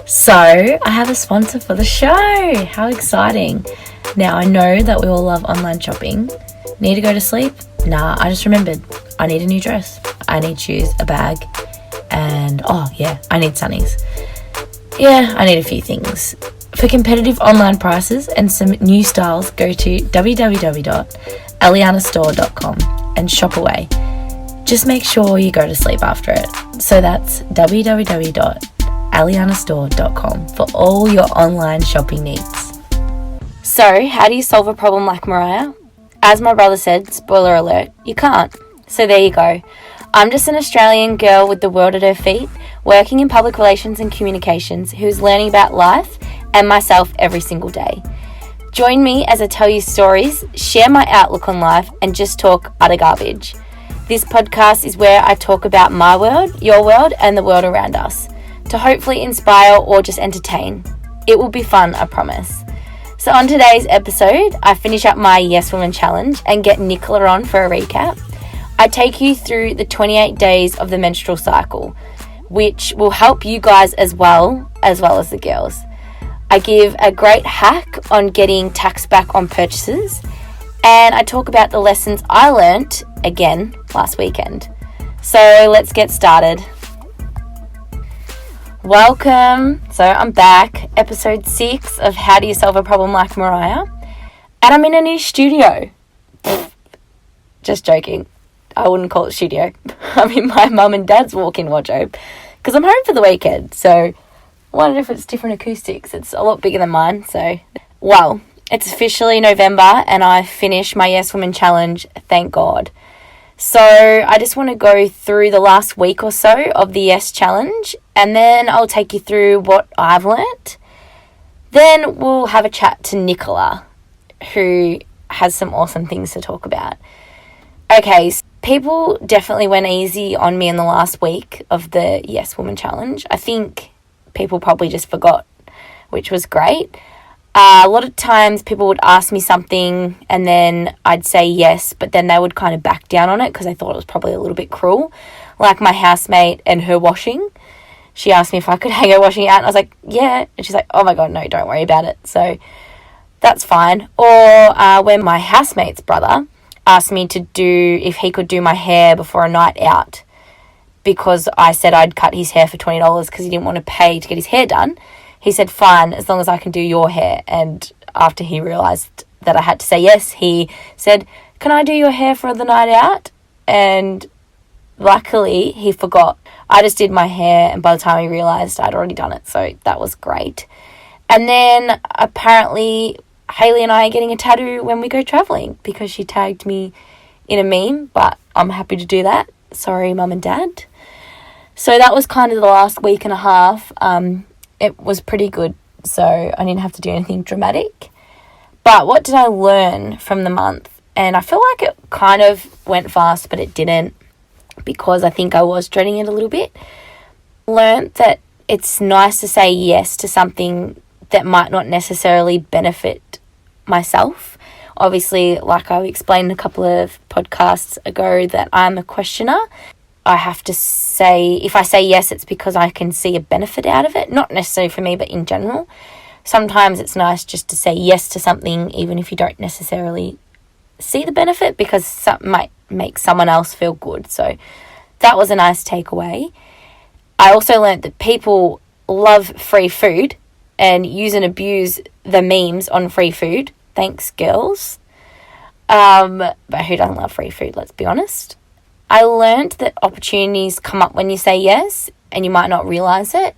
So, I have a sponsor for the show. How exciting. Now, I know that we all love online shopping. Need to go to sleep? Nah, I just remembered. I need a new dress. I need shoes, a bag, and I need sunnies. Yeah, I need a few things. For competitive online prices and some new styles, go to www.alianastore.com and shop away. Just make sure you go to sleep after it. So that's www.alianastore.com for all your online shopping needs. So, how do you solve a problem like Mariah? As my brother said, spoiler alert, you can't. So there you go. I'm just an Australian girl with the world at her feet, working in public relations and communications, who's learning about life and myself every single day. Join me as I tell you stories, share my outlook on life, and just talk utter garbage. This podcast is where I talk about my world, your world, and the world around us, to hopefully inspire or just entertain. It will be fun, I promise. So on today's episode, I finish up my Yes Woman Challenge and get Nicola on for a recap. I take you through the 28 days of the menstrual cycle, which will help you guys as well as the girls. I give a great hack on getting tax back on purchases, and I talk about the lessons I learnt, again, last weekend. So let's get started. Welcome. So I'm back, episode 6 of How Do You Solve a Problem Like Mariah, and I'm in a new studio. Just joking. I wouldn't call it studio. I'm in my mum and dad's walk-in wardrobe because I'm home for the weekend. So I wondered if it's different acoustics. It's a lot bigger than mine. So, well, it's officially November and I finished my Yes Woman Challenge, thank God. So I just want to go through the last week or so of the Yes Challenge, and then I'll take you through what I've learnt. Then we'll have a chat to Nicola, who has some awesome things to talk about. Okay, so people definitely went easy on me in the last week of the Yes Woman Challenge. I think people probably just forgot, which was great. A lot of times people would ask me something and then I'd say yes, but then they would kind of back down on it because they thought it was probably a little bit cruel. Like my housemate and her washing. She asked me if I could hang her washing out and I was like, yeah. And she's like, oh my God, no, don't worry about it. So that's fine. Or when my housemate's brother asked me to do, if he could do my hair before a night out, because I said I'd cut his hair for $20 because he didn't want to pay to get his hair done. He said, fine, as long as I can do your hair. And after he realised that I had to say yes, he said, can I do your hair for the night out? And luckily he forgot. I just did my hair, and by the time he realised I'd already done it. So that was great. And then apparently Hayley and I are getting a tattoo when we go travelling because she tagged me in a meme, but I'm happy to do that. Sorry, Mum and Dad. So that was kind of the last week and a half. It was pretty good, so I didn't have to do anything dramatic. But what did I learn from the month? And I feel like it kind of went fast, but it didn't, because I think I was dreading it a little bit. Learned that it's nice to say yes to something that might not necessarily benefit myself. Obviously, like I explained a couple of podcasts ago, that I'm a questioner. I have to say, if I say yes, it's because I can see a benefit out of it. Not necessarily for me, but in general. Sometimes it's nice just to say yes to something, even if you don't necessarily see the benefit, because something might make someone else feel good. So that was a nice takeaway. I also learned that people love free food and use and abuse the memes on free food. Thanks, girls. But who doesn't love free food, let's be honest. I learned that opportunities come up when you say yes, and you might not realise it.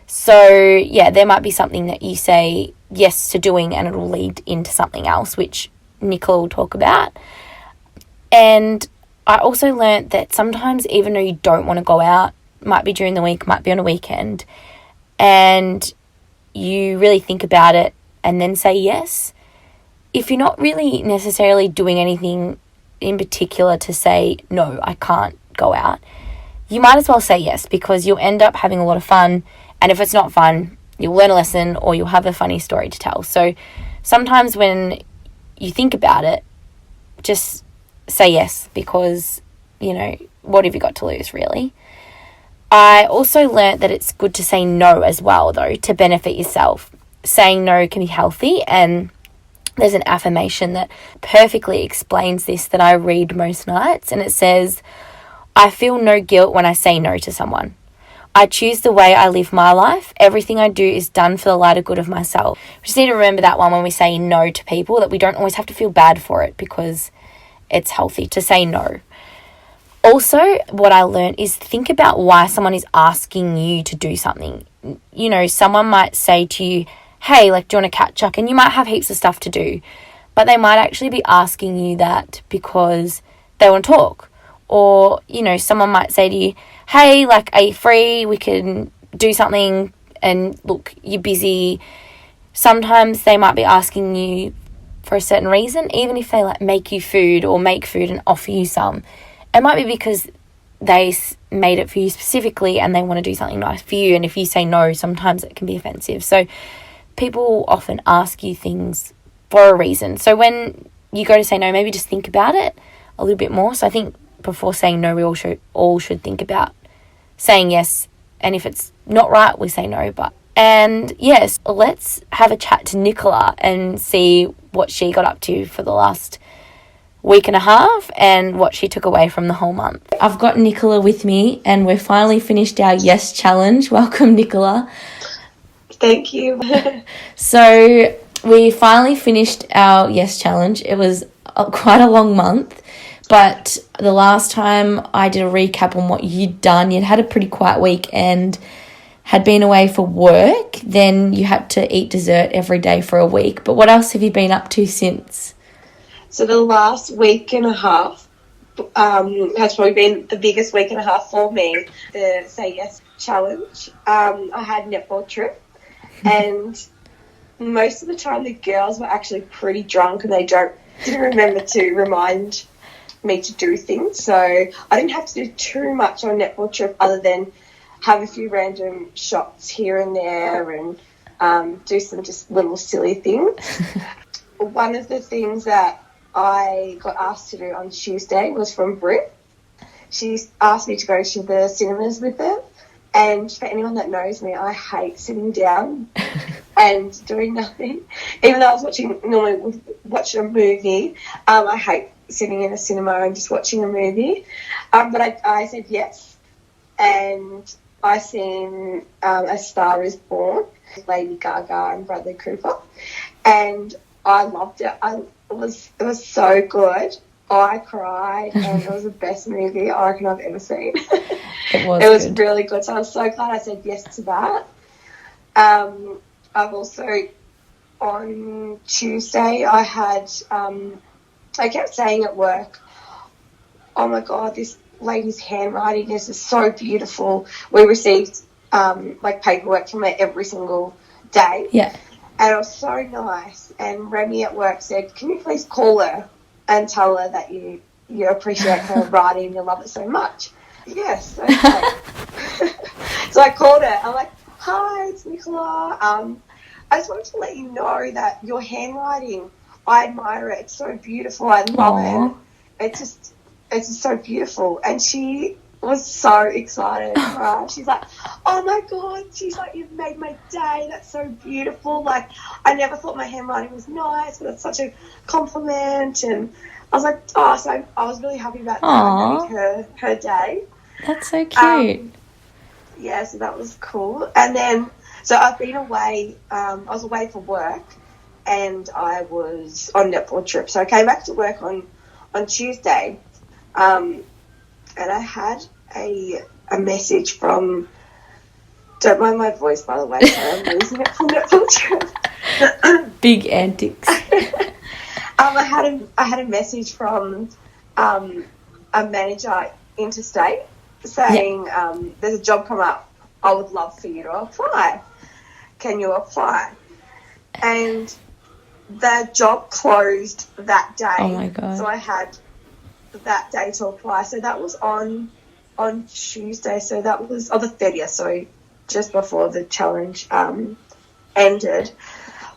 So, yeah, there might be something that you say yes to doing and it'll lead into something else, which Nicola will talk about. And I also learned that sometimes, even though you don't want to go out, might be during the week, might be on a weekend, and you really think about it and then say yes, if you're not really necessarily doing anything in particular to say, no, I can't go out, you might as well say yes, because you'll end up having a lot of fun. And if it's not fun, you'll learn a lesson or you'll have a funny story to tell. So sometimes when you think about it, just say yes, because, you know, what have you got to lose, really? I also learnt that it's good to say no as well, though, to benefit yourself. Saying no can be healthy, and there's an affirmation that perfectly explains this that I read most nights, and it says, I feel no guilt when I say no to someone. I choose the way I live my life. Everything I do is done for the lighter good of myself. We just need to remember that one when we say no to people, that we don't always have to feel bad for it, because it's healthy to say no. Also, what I learned is think about why someone is asking you to do something. You know, someone might say to you, hey, like, do you want to catch up? And you might have heaps of stuff to do, but they might actually be asking you that because they want to talk. Or, you know, someone might say to you, hey, like, are you free? We can do something, and look, you're busy. Sometimes they might be asking you for a certain reason, even if they, like, make you food or make food and offer you some. It might be because they made it for you specifically and they want to do something nice for you. And if you say no, sometimes it can be offensive. So people often ask you things for a reason. So when you go to say no, maybe just think about it a little bit more. So I think before saying no, we all should think about saying yes. And if it's not right, we say no. And yes, let's have a chat to Nicola and see what she got up to for the last week and a half and what she took away from the whole month. I've got Nicola with me, and we're finally finished our yes challenge. Welcome, Nicola. Thank you. So we finally finished our yes challenge. It was quite a long month, but the last time I did a recap on what you'd done, you'd had a pretty quiet week and had been away for work. Then you had to eat dessert every day for a week. But what else have you been up to since? So the last week and a half has probably been the biggest week and a half for me, the Say Yes challenge. I had a netball trip, and most of the time the girls were actually pretty drunk and they didn't remember to remind me to do things. So I didn't have to do too much on a netball trip other than have a few random shots here and there and do some just little silly things. One of the things that I got asked to do on Tuesday was from Brit. She asked me to go to the cinemas with her. And for anyone that knows me, I hate sitting down and doing nothing. Even though I was normally watching a movie, I hate sitting in a cinema and just watching a movie. But I said yes. And I seen A Star Is Born with Lady Gaga and Bradley Cooper. And I loved it. It was so good. I cried, and it was the best movie I reckon I've ever seen. It was really good. So I was so glad I said yes to that. I've also, on Tuesday, I kept saying at work, oh my God, this lady's handwriting is just so beautiful. We received paperwork from her every single day. Yeah. And it was so nice. And Remy at work said, can you please call her and tell her that you appreciate her writing and you love it so much? Yes, okay. So I called her. I'm like, hi, it's Nicola. I just wanted to let you know that your handwriting, I admire it. It's so beautiful. I love it. It's just so beautiful. And she was so excited. She's like, oh my God, she's like, you've made my day. That's so beautiful. Like, I never thought my handwriting was nice, but it's such a compliment. And I was like, oh, so I was really happy about that. I made her day. That's so cute. Yeah, so that was cool. And then, so I've been away, I was away for work, and I was on a netball trip. So I came back to work on Tuesday, and I had a message from, don't mind my voice, by the way, so I'm losing it from netball trip. Big antics. I had a message from a manager interstate saying, there's a job come up. I would love for you to apply. Can you apply? And the job closed that day. Oh my God. So I had that day to apply. So that was on Tuesday. So that was on the 30th. So just before the challenge ended.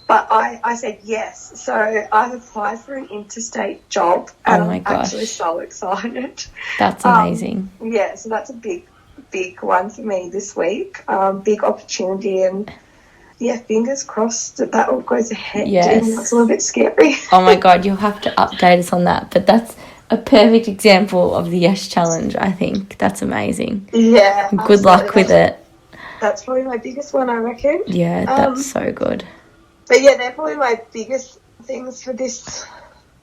But I said yes. So I've applied for an interstate job. And oh my gosh. I'm actually so excited. That's amazing. Yeah, so that's a big big one for me this week. Big opportunity, and yeah, fingers crossed that all goes ahead. Yes. It's a little bit scary. Oh my God, you'll have to update us on that. But that's a perfect example of the Yes Challenge, I think. That's amazing. Yeah. Good luck with it. That's probably my biggest one, I reckon. Yeah, that's so good. But yeah, they're probably my biggest things for this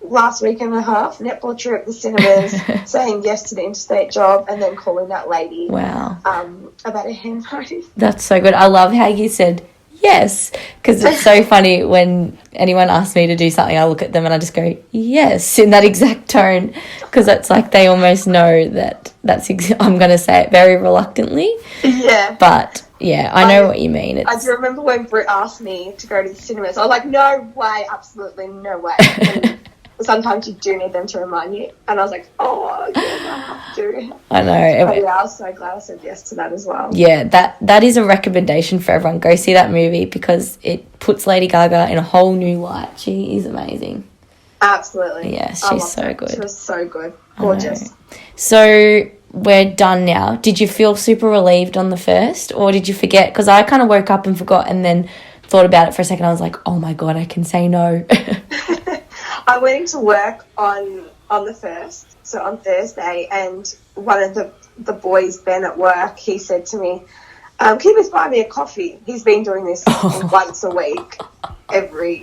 last week and a half. Netball trip, the cinemas, saying yes to the interstate job, and then calling that lady. Wow. About a hen party. That's so good. I love how you said yes, because it's so funny when anyone asks me to do something, I look at them and I just go yes in that exact tone, because it's like they almost know that I'm going to say it very reluctantly. Yeah. But yeah, I know what you mean. I do remember when Britt asked me to go to the cinemas. I was like, no way, absolutely no way. And sometimes you do need them to remind you. And I was like, oh, yeah, I have to. I know. But yeah, I was so glad I said yes to that as well. Yeah, that is a recommendation for everyone. Go see that movie because it puts Lady Gaga in a whole new light. She is amazing. Absolutely. Yes, she's so good. She was so good. Gorgeous. So we're done now. Did you feel super relieved on the first, or did you forget? Because I kind of woke up and forgot, and then thought about it for a second. I was like, oh my God, I can say no. I went into work on the first, so on Thursday, and one of the boys, Ben, at work, he said to me, can you please buy me a coffee? He's been doing this once a week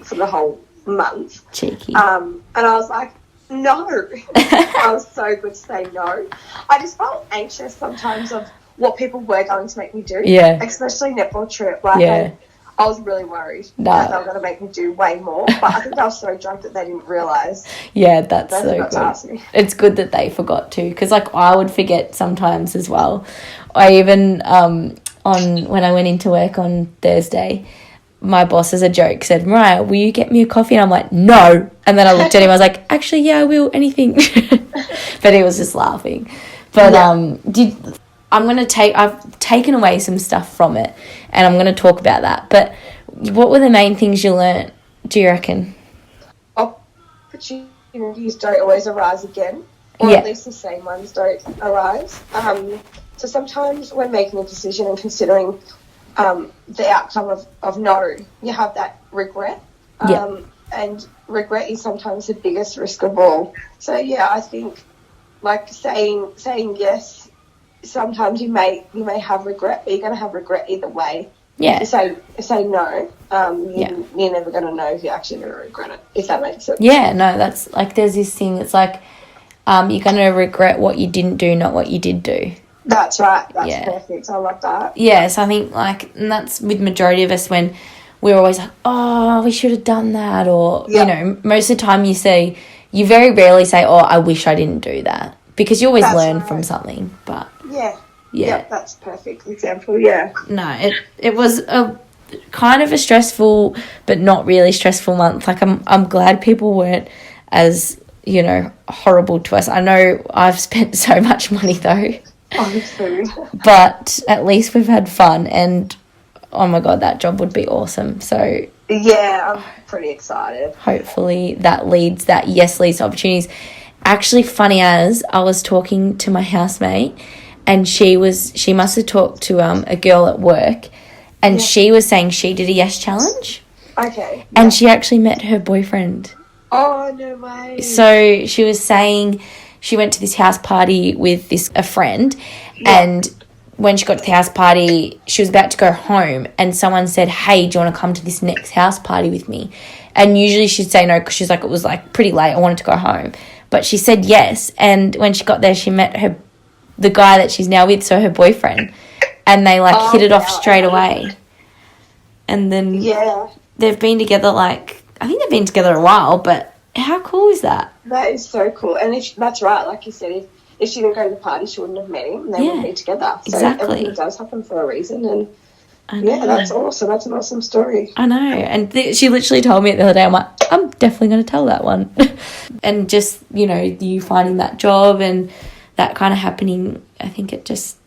for the whole month. Cheeky. And I was like, no. I was so good to say no. I just felt anxious sometimes of what people were going to make me do. Yeah. Especially netball trip. Like, I was really worried that they were going to make me do way more. But I think I was so drunk that they didn't realise. Yeah, that's so good. It's good that they forgot too, because like I would forget sometimes as well. I even when I went into work on Thursday, my boss, as a joke, said, Mariah, will you get me a coffee? And I'm like, no. And then I looked at him, I was like, actually, yeah, I will, anything. But he was just laughing. But I've taken away some stuff from it, and I'm going to talk about that. But what were the main things you learnt, do you reckon? Opportunities don't always arise again, or at least the same ones don't arise. So sometimes when making a decision and considering the outcome of no, you have that regret. And regret is sometimes the biggest risk of all. So yeah, I think like saying yes, sometimes you may have regret, but you're going to have regret either way. Yeah. If you say no, you're never going to know if you're actually going to regret it, if that makes sense. Yeah, no, that's like there's this thing, it's like you're going to regret what you didn't do, not what you did do. That's right. That's perfect. I love that. Yeah, so I think and that's with majority of us when we're always like, oh, we should have done that, or, you know, most of the time you very rarely say, oh, I wish I didn't do that, because you always learn from something, but... Yeah. Yep, that's a perfect example, No, it was a kind of a stressful but not really stressful month. Like, I'm glad people weren't as, horrible to us. I know I've spent so much money, though. Honestly. But at least we've had fun, and oh my God, that job would be awesome. So yeah, I'm pretty excited. Hopefully that leads to opportunities. Actually, funny as I was talking to my housemate, and she must have talked to a girl at work, and she was saying she did a yes challenge. Okay. And she actually met her boyfriend. Oh, no way. So she was saying she went to this house party with a friend, and when she got to the house party, she was about to go home, and someone said, hey, do you want to come to this next house party with me? And usually she'd say no, because she's like, it was like pretty late, I wanted to go home. But she said yes, and when she got there, she met the guy that she's now with, so her boyfriend, and they hit it off straight away. And then they've been together I think they've been together a while, but how cool is that? That is so cool. And that's right, like you said, if she didn't go to the party, she wouldn't have met him, and they wouldn't be together. So everything does happen for a reason, and that's awesome. That's an awesome story. I know. And she literally told me it the other day. I'm like, I'm definitely going to tell that one. And just, you finding that job and that kind of happening, I think it just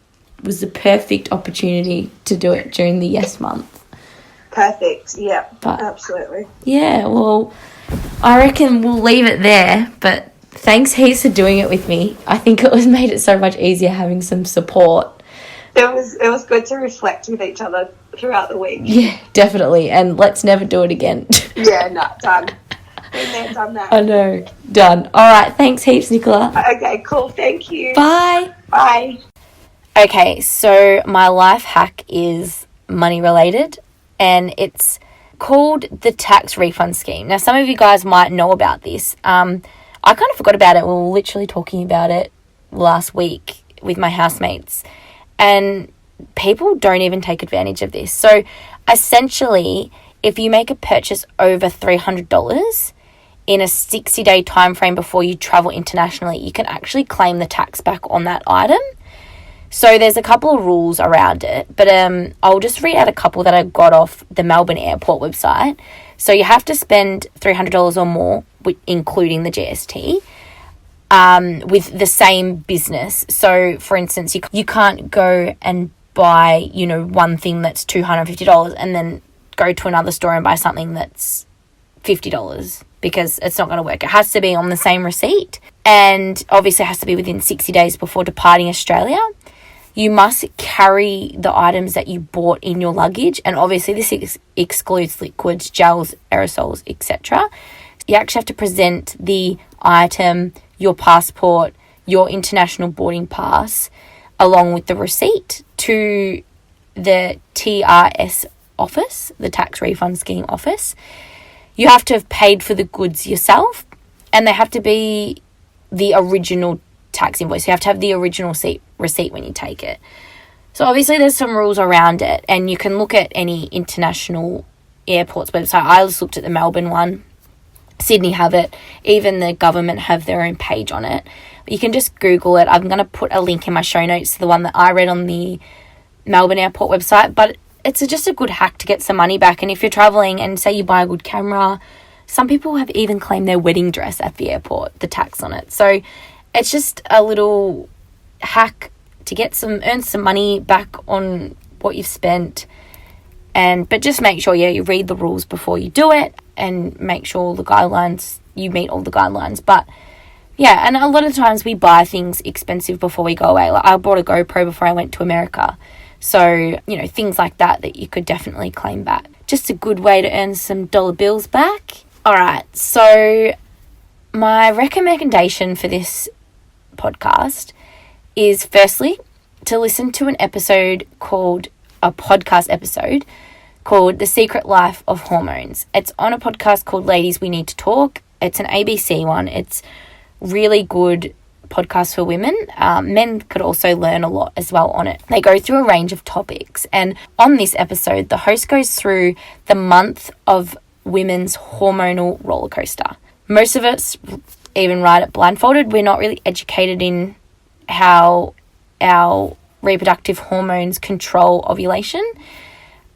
was the perfect opportunity to do it during the yes month. Perfect. Yeah, absolutely. Yeah, well, I reckon we'll leave it there, but thanks heaps for doing it with me. I think it made it so much easier having some support. it was good to reflect with each other throughout the week. Yeah, definitely. And let's never do it again. Yeah, no, done. Been there, done that. I know. Done. All right. Thanks heaps, Nicola. Okay, cool. Thank you. Bye. Bye. Okay, so my life hack is money related, and it's called the tax refund scheme. Now, some of you guys might know about this. I kind of forgot about it. We were literally talking about it last week with my housemates, and people don't even take advantage of this. So essentially, if you make a purchase over $300 in a 60-day time frame before you travel internationally, you can actually claim the tax back on that item. So there's a couple of rules around it, but I'll just read out a couple that I got off the Melbourne Airport website. So you have to spend $300 or more, including the GST, with the same business. So, for instance, you can't go and buy, one thing that's $250 and then go to another store and buy something that's $50 because it's not going to work. It has to be on the same receipt, and obviously it has to be within 60 days before departing Australia. You must carry the items that you bought in your luggage, and obviously this excludes liquids, gels, aerosols, etc. You actually have to present the item, your passport, your international boarding pass, along with the receipt to the TRS office, the Tax Refund Scheme office. You have to have paid for the goods yourself, and they have to be the original tax invoice. You have to have the original receipt when you take it. So obviously there's some rules around it, and you can look at any international airports website. I just looked at the Melbourne one. Sydney have it. Even the government have their own page on it. You can just Google it. I'm going to put a link in my show notes to the one that I read on the Melbourne Airport website, but it's just a good hack to get some money back. And if you're traveling and say you buy a good camera, some people have even claimed their wedding dress at the airport, the tax on it. So it's just a little hack to earn some money back on what you've spent. But just make sure, you read the rules before you do it, and make sure you meet all the guidelines. But yeah, and a lot of times we buy things expensive before we go away. Like I bought a GoPro before I went to America. So, things like that you could definitely claim back. Just a good way to earn some dollar bills back. All right, so my recommendation for this podcast is firstly to listen to a podcast episode called The Secret Life of Hormones. It's on a podcast called Ladies We Need to Talk. It's an ABC one. It's really good podcast for women. Men could also learn a lot as well on it. They go through a range of topics, and on this episode the host goes through the month of women's hormonal roller coaster. Most of us even ride it blindfolded. We're not really educated in how our reproductive hormones control ovulation.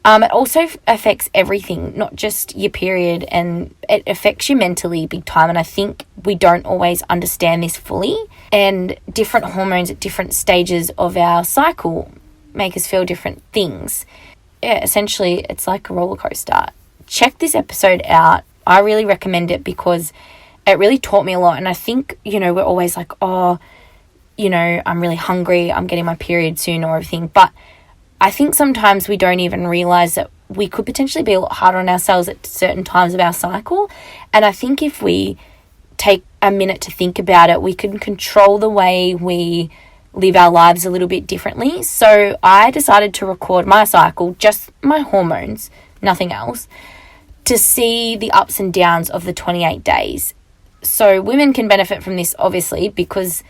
It also affects everything, not just your period, and it affects you mentally big time. And I think we don't always understand this fully. And different hormones at different stages of our cycle make us feel different things. Yeah, essentially, it's like a roller coaster. Check this episode out. I really recommend it because it really taught me a lot. And I think, we're always like, I'm really hungry, I'm getting my period soon or everything. But I think sometimes we don't even realise that we could potentially be a lot harder on ourselves at certain times of our cycle. And I think if we take a minute to think about it, we can control the way we live our lives a little bit differently. So I decided to record my cycle, just my hormones, nothing else, to see the ups and downs of the 28 days. So women can benefit from this, obviously, because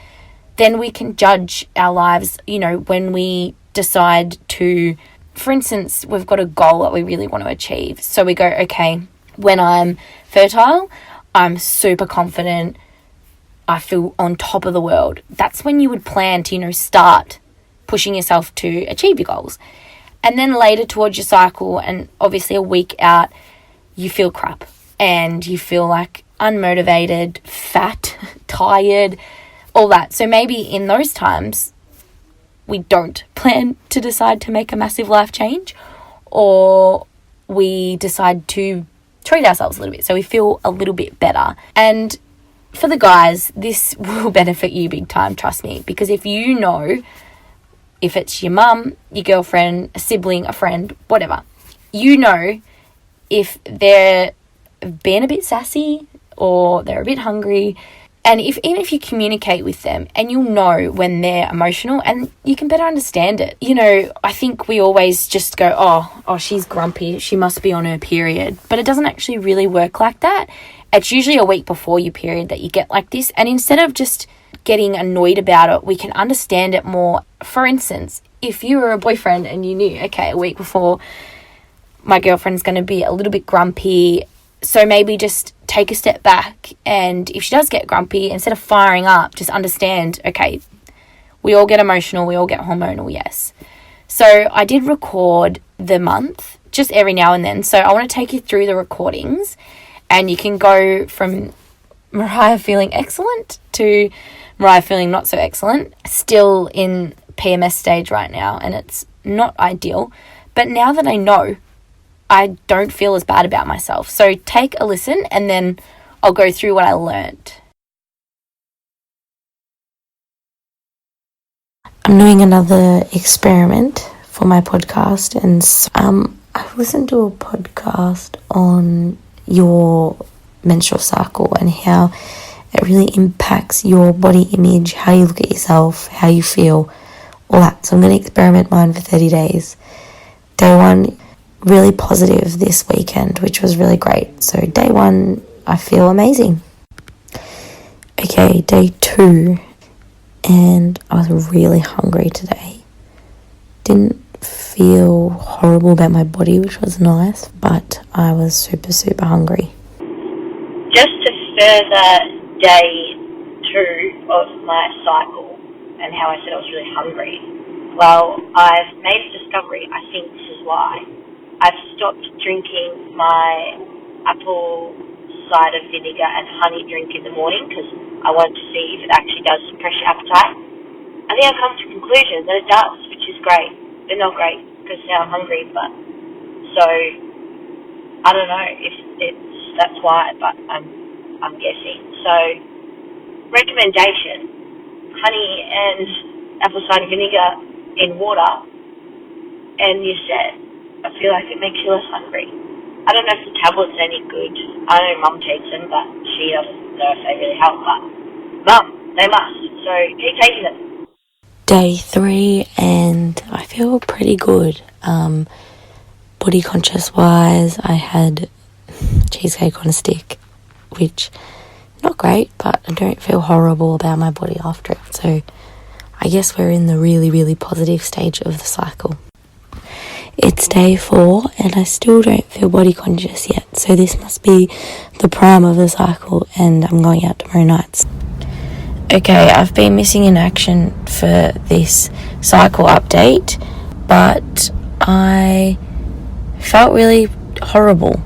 then we can judge our lives, when we decide to, for instance, we've got a goal that we really want to achieve. So we go, okay, when I'm fertile, I'm super confident, I feel on top of the world. That's when you would plan to, start pushing yourself to achieve your goals. And then later towards your cycle, and obviously a week out, you feel crap and you feel like unmotivated, fat, tired, all that. So maybe in those times, we don't plan to decide to make a massive life change, or we decide to treat ourselves a little bit so we feel a little bit better. And for the guys, this will benefit you big time, trust me, because if you know if it's your mum, your girlfriend, a sibling, a friend, whatever, you know if they're being a bit sassy or they're a bit hungry. And even if you communicate with them, and you'll know when they're emotional, and you can better understand it. You know, I think we always just go, oh, she's grumpy, she must be on her period. But it doesn't actually really work like that. It's usually a week before your period that you get like this. And instead of just getting annoyed about it, we can understand it more. For instance, if you were a boyfriend and you knew, okay, a week before my girlfriend's going to be a little bit grumpy, so maybe just take a step back, and if she does get grumpy, instead of firing up, just understand, okay, we all get emotional, we all get hormonal, yes. So I did record the month just every now and then. So I want to take you through the recordings, and you can go from Mariah feeling excellent to Mariah feeling not so excellent. Still in PMS stage right now, and it's not ideal. But now that I know, I don't feel as bad about myself. So take a listen, and then I'll go through what I learned. I'm doing another experiment for my podcast, and I listened to a podcast on your menstrual cycle and how it really impacts your body image, how you look at yourself, how you feel, all that. So I'm going to experiment mine for 30 days. Day 1, really positive this weekend, which was really great. So day 1, I feel amazing. Okay, day 2, and I was really hungry today. Didn't feel horrible about my body, which was nice, but I was super, super hungry. Just to further day 2 of my cycle and how I said I was really hungry, well, I've made a discovery. I think this is why. I've stopped drinking my apple cider vinegar and honey drink in the morning because I wanted to see if it actually does suppress your appetite. I think I've come to the conclusion that it does, which is great. But not great because now I'm hungry, but so I don't know if that's why, but I'm guessing. So recommendation: honey and apple cider vinegar in water, and you said, I feel like it makes you less hungry. I don't know if the tablets are any good. I know Mum takes them, but she doesn't know if they really help. But Mum, they must. So keep taking them. Day 3, and I feel pretty good. Body conscious wise, I had cheesecake on a stick, which not great, but I don't feel horrible about my body after it. So I guess we're in the really, really positive stage of the cycle. It's day 4, and I still don't feel body conscious yet. So this must be the prime of the cycle, and I'm going out tomorrow night. Okay, I've been missing in action for this cycle update, but I felt really horrible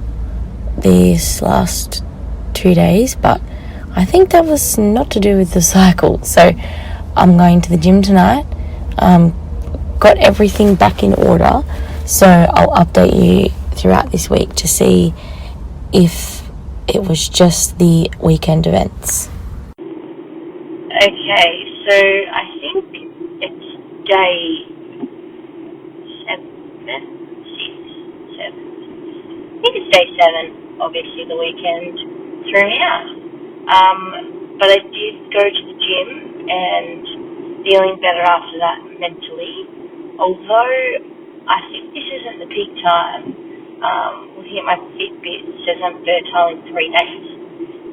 these last 2 days, but I think that was not to do with the cycle. So I'm going to the gym tonight, got everything back in order, so I'll update you throughout this week to see if it was just the weekend events. Okay, so I think it's day 7. I think it's day 7. Obviously, the weekend threw me out. But I did go to the gym and feeling better after that mentally. Although I think this isn't the peak time. Looking at my Fitbit, it says I'm fertile in 3 days.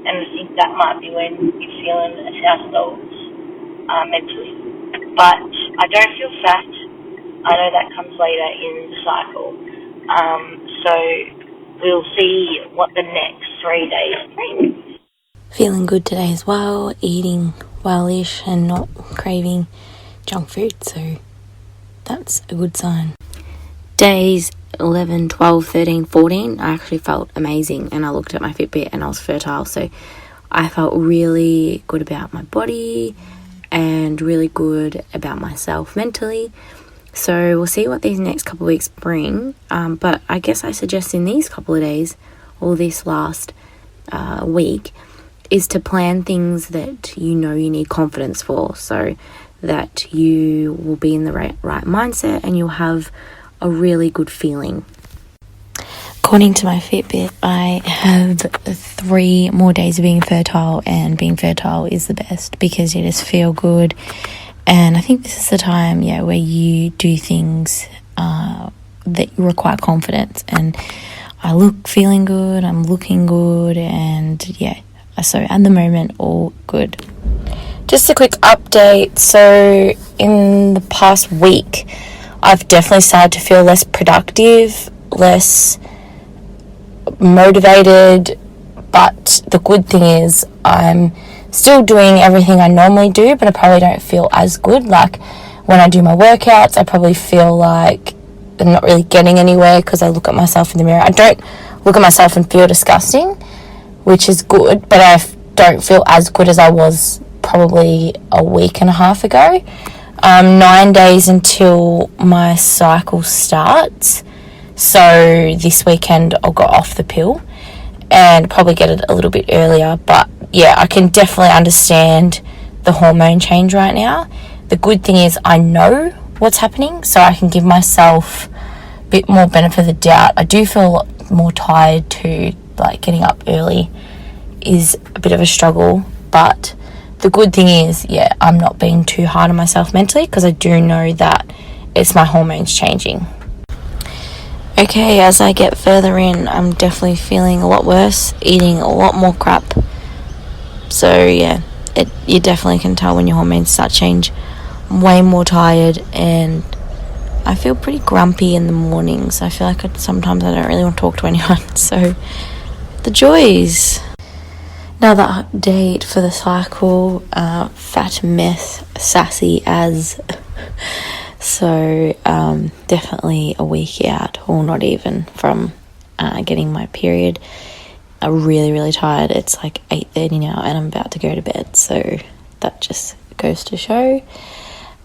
And I think that might be when you're feeling $1,000 mentally. But I don't feel fat. I know that comes later in the cycle. So we'll see what the next 3 days bring. Feeling good today as well, eating well-ish and not craving junk food, so that's a good sign. Days 11, 12, 13, 14, I actually felt amazing, and I looked at my Fitbit and I was fertile, so I felt really good about my body and really good about myself mentally. So we'll see what these next couple of weeks bring, but I guess I suggest in these couple of days, or this last week, is to plan things that you know you need confidence for. So that you will be in the right mindset and you'll have a really good feeling. According to my Fitbit, I have 3 more days of being fertile, and being fertile is the best because you just feel good. And I think this is the time, where you do things that require confidence. And I look feeling good, I'm looking good, and so at the moment, all good. Just a quick update. So in the past week, I've definitely started to feel less productive, less motivated, but the good thing is I'm still doing everything I normally do, but I probably don't feel as good. Like when I do my workouts, I probably feel like I'm not really getting anywhere because I look at myself in the mirror. I don't look at myself and feel disgusting, which is good, but I don't feel as good as I was probably a week and a half ago. 9 days until my cycle starts, so this weekend I'll go off the pill and probably get it a little bit earlier. But I can definitely understand the hormone change right now. The good thing is I know what's happening, so I can give myself a bit more benefit of the doubt. I do feel a lot more tired too, like getting up early is a bit of a struggle, but the good thing is, I'm not being too hard on myself mentally because I do know that it's my hormones changing. Okay, as I get further in, I'm definitely feeling a lot worse, eating a lot more crap. So you definitely can tell when your hormones start to change. I'm way more tired, and I feel pretty grumpy in the mornings. I feel like sometimes I don't really want to talk to anyone. So the joys. Another update for the cycle, fat mess, sassy as. So definitely a week out, or not even, from getting my period. I'm really, really tired. It's like 8:30 now and I'm about to go to bed. So that just goes to show.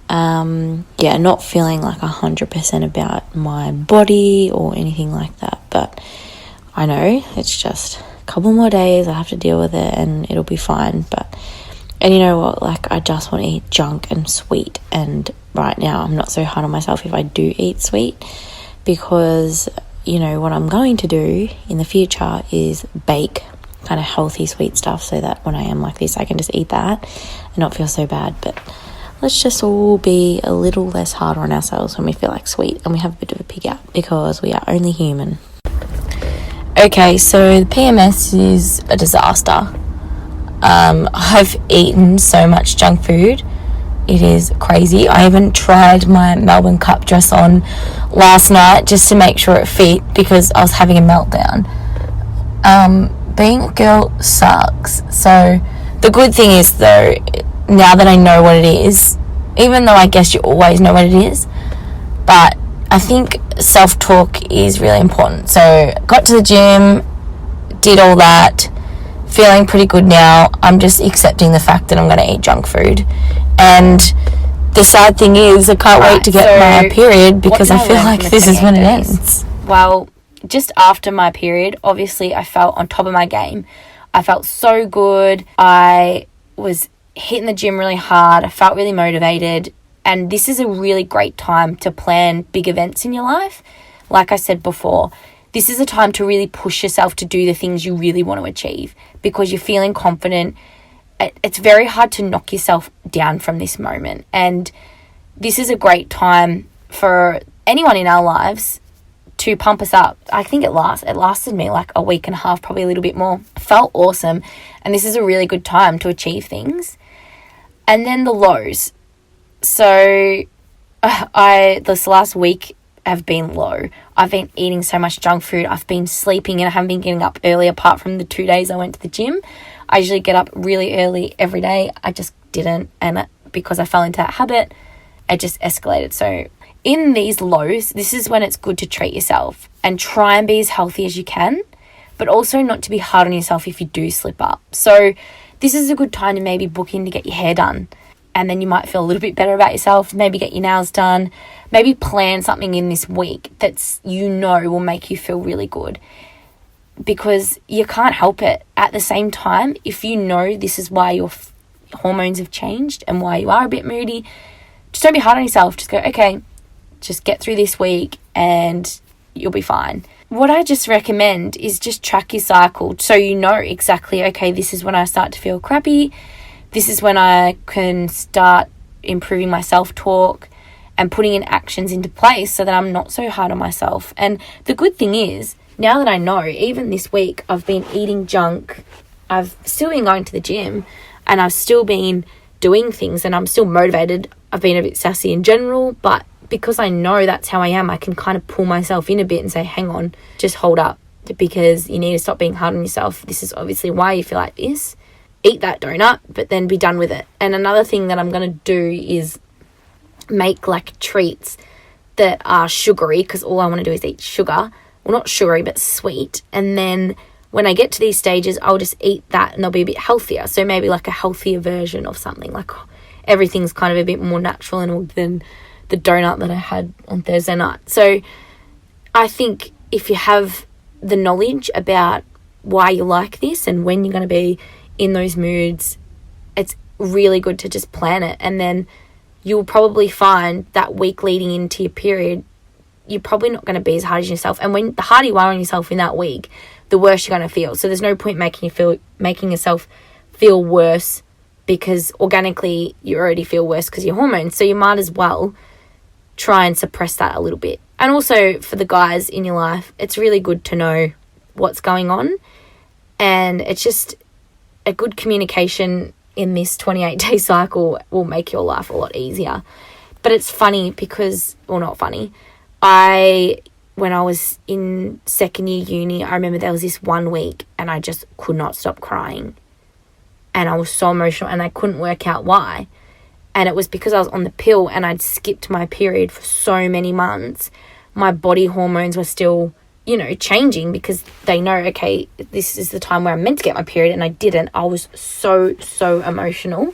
Not feeling like 100% about my body or anything like that. But I know it's just a couple more days. I have to deal with it and it'll be fine. And you know what? Like, I just want to eat junk and sweet. And right now I'm not so hard on myself if I do eat sweet, because what I'm going to do in the future is bake kind of healthy sweet stuff so that when I am like this I can just eat that and not feel so bad. But let's just all be a little less hard on ourselves when we feel like sweet and we have a bit of a pig out, because we are only human. Okay, so the PMS is a disaster. I've eaten so much junk food. It is crazy. I even tried my Melbourne Cup dress on last night just to make sure it fit because I was having a meltdown. Being a girl sucks. So the good thing is, though, now that I know what it is, even though I guess you always know what it is, but I think self-talk is really important. So got to the gym, did all that, feeling pretty good now. I'm just accepting the fact that I'm going to eat junk food. And the sad thing is I can't wait to get my period, because I feel like this is when it ends. Well, just after my period, obviously I felt on top of my game. I felt so good. I was hitting the gym really hard. I felt really motivated. And this is a really great time to plan big events in your life. Like I said before, this is a time to really push yourself to do the things you really want to achieve, because you're feeling confident. It's very hard to knock yourself down from this moment. And this is a great time for anyone in our lives to pump us up. I think it lasted me like a week and a half, probably a little bit more. It felt awesome. And this is a really good time to achieve things. And then the lows. So this last week have been low. I've been eating so much junk food. I've been sleeping and I haven't been getting up early, apart from the 2 days I went to the gym. I usually get up really early every day. I just didn't. And because I fell into that habit, it just escalated. So in these lows, this is when it's good to treat yourself and try and be as healthy as you can, but also not to be hard on yourself if you do slip up. So this is a good time to maybe book in to get your hair done. And then you might feel a little bit better about yourself. Maybe get your nails done. Maybe plan something in this week that's, will make you feel really good. Because you can't help it. At the same time, if you know this is why you're hormones have changed and why you are a bit moody, just don't be hard on yourself. Just go, okay, just get through this week and you'll be fine. What I just recommend is just track your cycle so you know exactly, okay, this is when I start to feel crappy. This is when I can start improving my self-talk and putting in actions into place so that I'm not so hard on myself. And the good thing is, now that I know, even this week, I've been eating junk. I've still been going to the gym and I've still been doing things and I'm still motivated. I've been a bit sassy in general, but because I know that's how I am, I can kind of pull myself in a bit and say, hang on, just hold up, because you need to stop being hard on yourself. This is obviously why you feel like this. Eat that donut, but then be done with it. And another thing that I'm going to do is make like treats that are sugary, because all I want to do is eat sugar. Well, not sugary, but sweet. And then when I get to these stages, I'll just eat that and they'll be a bit healthier. So maybe like a healthier version of something. Like everything's kind of a bit more natural than the donut that I had on Thursday night. So I think if you have the knowledge about why you like this and when you're going to be in those moods, it's really good to just plan it. And then you'll probably find that week leading into your period, you're probably not going to be as hard on yourself. And when the harder you are on yourself in that week, the worse you're going to feel. So there's no point making yourself feel worse, because organically you already feel worse because of your hormones. So you might as well try and suppress that a little bit. And also for the guys in your life, it's really good to know what's going on. And it's just a good communication in this 28-day cycle will make your life a lot easier. But it's funny because, well, not funny. When I was in second year uni, I remember there was this 1 week and I just could not stop crying. And I was so emotional and I couldn't work out why. And it was because I was on the pill and I'd skipped my period for so many months. My body hormones were still, changing, because they know, okay, this is the time where I'm meant to get my period, and I didn't. I was so emotional.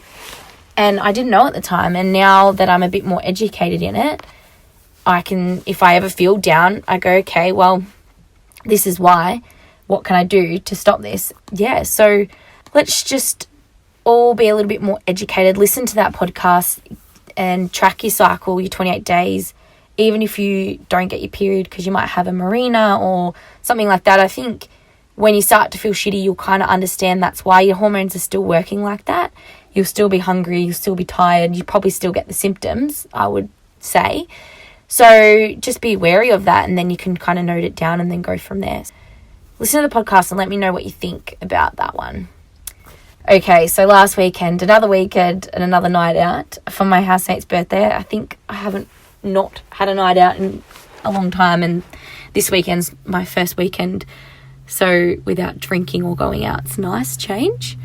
And I didn't know at the time. And now that I'm a bit more educated in it, I can, if I ever feel down, I go, okay, well, this is why. What can I do to stop this? Yeah, so let's just all be a little bit more educated. Listen to that podcast and track your cycle, your 28 days, even if you don't get your period because you might have a marina or something like that. I think when you start to feel shitty, you'll kind of understand that's why your hormones are still working like that. You'll still be hungry, you'll still be tired, you probably still get the symptoms, I would say. So just be wary of that, and then you can kind of note it down and then go from there. Listen to the podcast and let me know what you think about that one. Okay, so last weekend, another weekend and another night out for my housemate's birthday. I think I haven't not had a night out in a long time, and this weekend's my first weekend, so without drinking or going out. It's a nice change.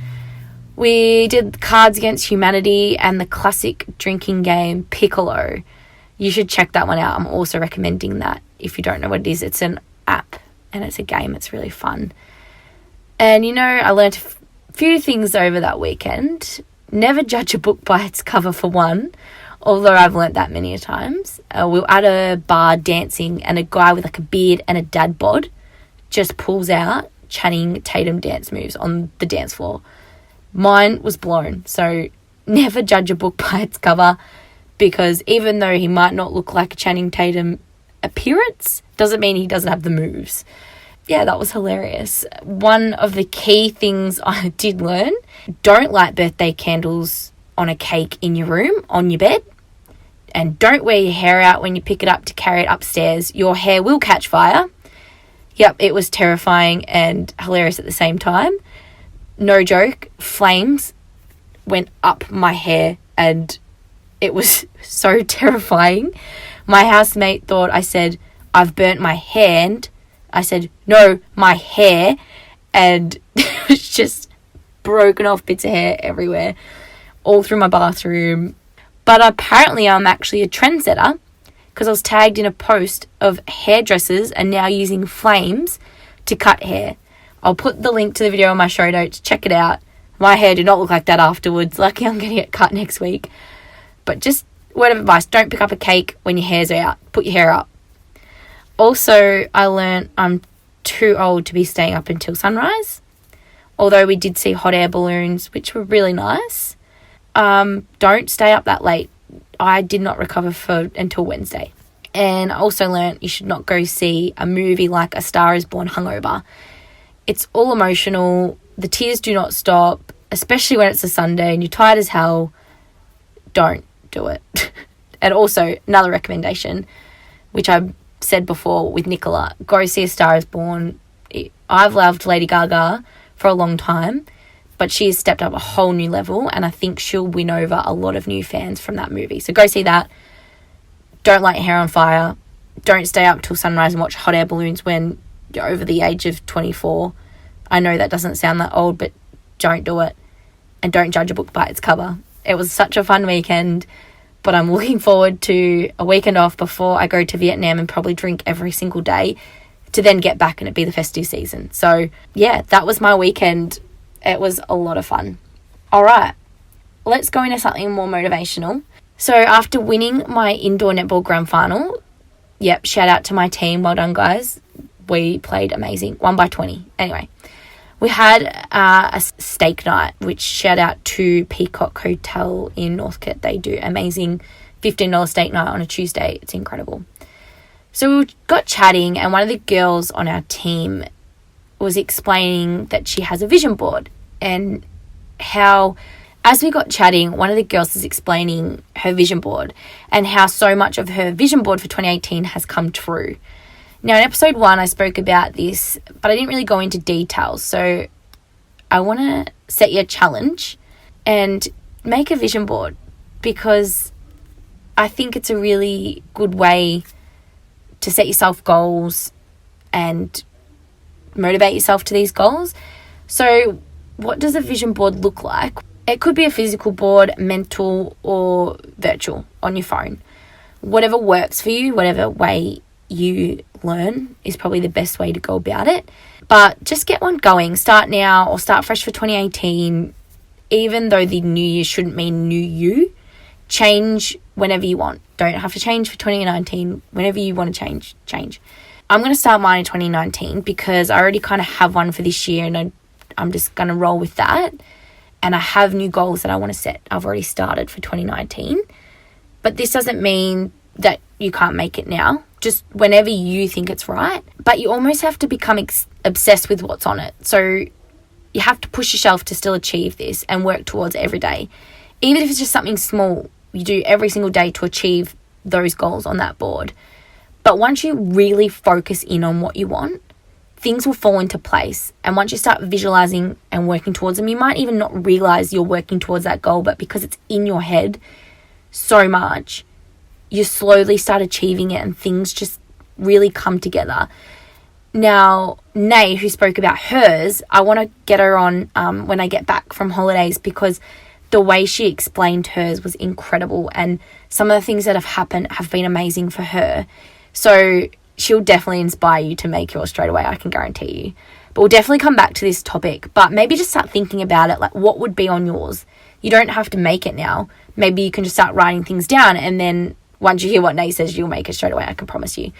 We did Cards Against Humanity and the classic drinking game Piccolo. You should check that one out. I'm also recommending that if you don't know what it is. It's an app and it's a game. It's really fun. And, I learned a few things over that weekend. Never judge a book by its cover, for one, although I've learnt that many a times. We were at a bar dancing and a guy with like a beard and a dad bod just pulls out Channing Tatum dance moves on the dance floor. Mine was blown. So never judge a book by its cover, because even though he might not look like a Channing Tatum appearance, doesn't mean he doesn't have the moves. Yeah, that was hilarious. One of the key things I did learn, don't light birthday candles on a cake in your room, on your bed. And don't wear your hair out when you pick it up to carry it upstairs. Your hair will catch fire. Yep, it was terrifying and hilarious at the same time. No joke, flames went up my hair and it was so terrifying. My housemate thought I said, I've burnt my hand. I said, no, my hair. And it was just broken off bits of hair everywhere, all through my bathroom. But apparently I'm actually a trendsetter, because I was tagged in a post of hairdressers and now using flames to cut hair. I'll put the link to the video on my show notes. Check it out. My hair did not look like that afterwards. Lucky I'm getting it cut next week. But just word of advice, don't pick up a cake when your hair's out. Put your hair up. Also, I learned I'm too old to be staying up until sunrise. Although we did see hot air balloons, which were really nice. don't stay up that late. I did not recover until Wednesday. And I also learned you should not go see a movie like A Star is Born hungover. It's all emotional. The tears do not stop, especially when it's a Sunday and you're tired as hell. Don't do it. And also, another recommendation, which I said before with Nicola, go see A Star is Born. I've loved Lady Gaga for a long time, but she has stepped up a whole new level, and I think she'll win over a lot of new fans from that movie. So go see that. Don't light your hair on fire. Don't stay up till sunrise and watch hot air balloons when you're over the age of 24. I know that doesn't sound that old, but don't do it. And don't judge a book by its cover. It was such a fun weekend, but I'm looking forward to a weekend off before I go to Vietnam and probably drink every single day to then get back and it be the festive season. So yeah, that was my weekend. It was a lot of fun. All right, let's go into something more motivational. So after winning my indoor netball grand final, yep, shout out to my team. Well done, guys. We played amazing. Won by 20. Anyway, we had a steak night, which shout out to Peacock Hotel in Northcote. They do amazing $15 steak night on a Tuesday. It's incredible. So we got chatting, and one of the girls on our team was explaining that she has a vision board, and how, as we got chatting, one of the girls is explaining her vision board and how so much of her vision board for 2018 has come true. Now, in episode 1, I spoke about this, but I didn't really go into details. So I want to set you a challenge and make a vision board, because I think it's a really good way to set yourself goals and motivate yourself to these goals. So what does a vision board look like? It could be a physical board, mental, or virtual on your phone. Whatever works for you, whatever way you learn is probably the best way to go about it. But just get one going. Start now or start fresh for 2018. Even though the new year shouldn't mean new you, change whenever you want. Don't have to change for 2019. Whenever you want to change. I'm going to start mine in 2019 because I already kind of have one for this year, and I'm just going to roll with that. And I have new goals that I want to set. I've already started for 2019. But this doesn't mean that you can't make it now. Just whenever you think it's right. But you almost have to become obsessed with what's on it. So you have to push yourself to still achieve this and work towards it every day. Even if it's just something small, you do every single day to achieve those goals on that board. But once you really focus in on what you want, things will fall into place. And once you start visualizing and working towards them, you might even not realize you're working towards that goal, but because it's in your head so much, you slowly start achieving it and things just really come together. Now, Nay, who spoke about hers, I want to get her on when I get back from holidays, because the way she explained hers was incredible, and some of the things that have happened have been amazing for her. So she'll definitely inspire you to make yours straight away, I can guarantee you. But we'll definitely come back to this topic, but maybe just start thinking about it, like what would be on yours. You don't have to make it now. Maybe you can just start writing things down, and then once you hear what Nay says, you'll make it straight away, I can promise you.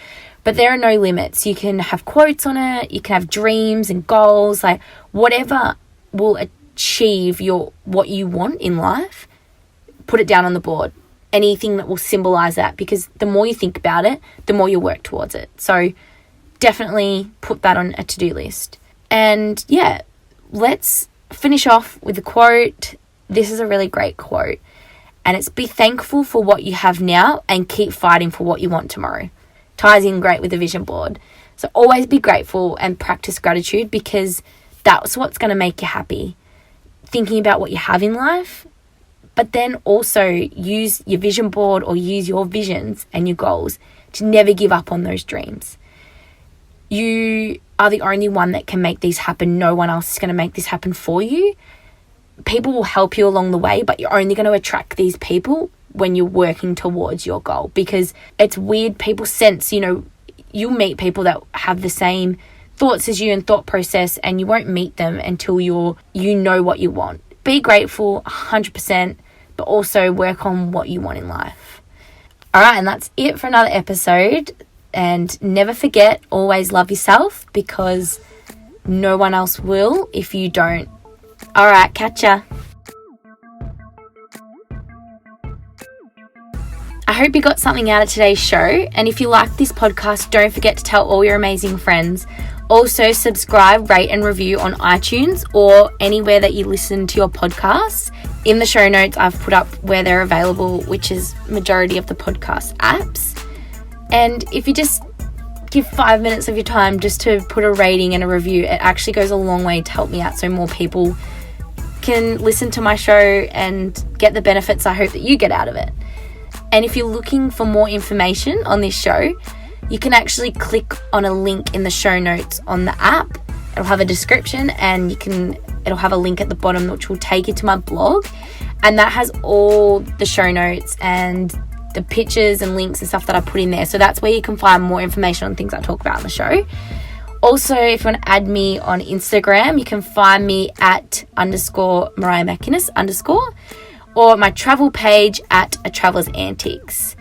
But there are no limits. You can have quotes on it. You can have dreams and goals, like whatever will achieve what you want in life, put it down on the board. Anything that will symbolize that, because the more you think about it, the more you work towards it. So definitely put that on a to-do list. And yeah, let's finish off with a quote. This is a really great quote. And it's, be thankful for what you have now and keep fighting for what you want tomorrow. Ties in great with the vision board. So always be grateful and practice gratitude, because that's what's going to make you happy. Thinking about what you have in life, but then also use your vision board or use your visions and your goals to never give up on those dreams. You are the only one that can make these happen. No one else is going to make this happen for you. People will help you along the way, but you're only going to attract these people when you're working towards your goal, because it's weird. People sense, you'll meet people that have the same thoughts as you and thought process, and you won't meet them until you know what you want. Be grateful 100%, but also work on what you want in life. All right, and that's it for another episode. And never forget, always love yourself, because no one else will if you don't. All right, catch ya. hope you got something out of today's show. And if you like this podcast, don't forget to tell all your amazing friends. Also, subscribe, rate and review on iTunes or anywhere that you listen to your podcasts. In the show notes, I've put up where they're available, which is majority of the podcast apps. And if you just give 5 minutes of your time just to put a rating and a review, it actually goes a long way to help me out so more people can listen to my show and get the benefits I hope that you get out of it. And if you're looking for more information on this show, you can actually click on a link in the show notes on the app. It'll have a description and it'll have a link at the bottom which will take you to my blog, and that has all the show notes and the pictures and links and stuff that I put in there. So that's where you can find more information on things I talk about on the show. Also, if you want to add me on Instagram, you can find me at _Mariah McInnes_ or my travel page at A Traveller's Antics.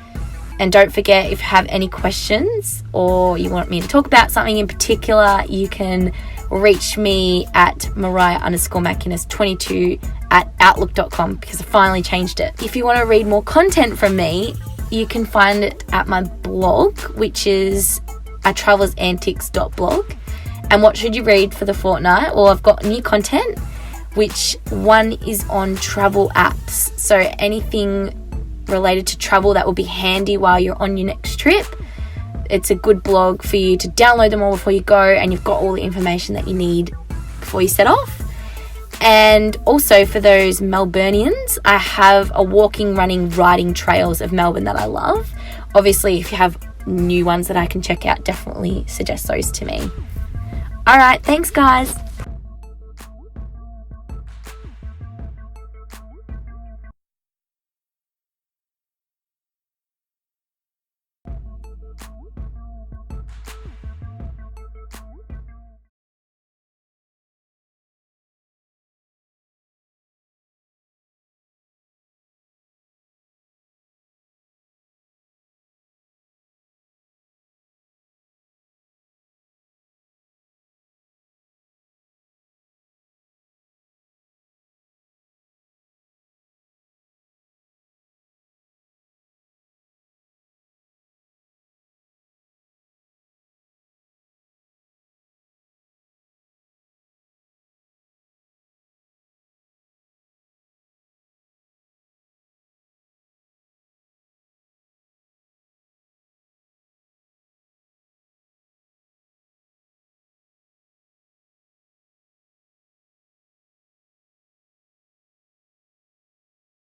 And don't forget, if you have any questions or you want me to talk about something in particular, you can reach me at Mariah_McInnes22 at outlook.com, because I finally changed it. If you want to read more content from me, you can find it at my blog, which is atravellersantics.blog. And what should you read for the fortnight? Well, I've got new content, which one is on travel apps. So anything related to travel that will be handy while you're on your next trip. It's a good blog for you to download them all before you go, and you've got all the information that you need before you set off. And also for those Melburnians, I have a walking, running, riding trails of Melbourne that I love. Obviously, if you have new ones that I can check out, definitely suggest those to me. All right, thanks guys.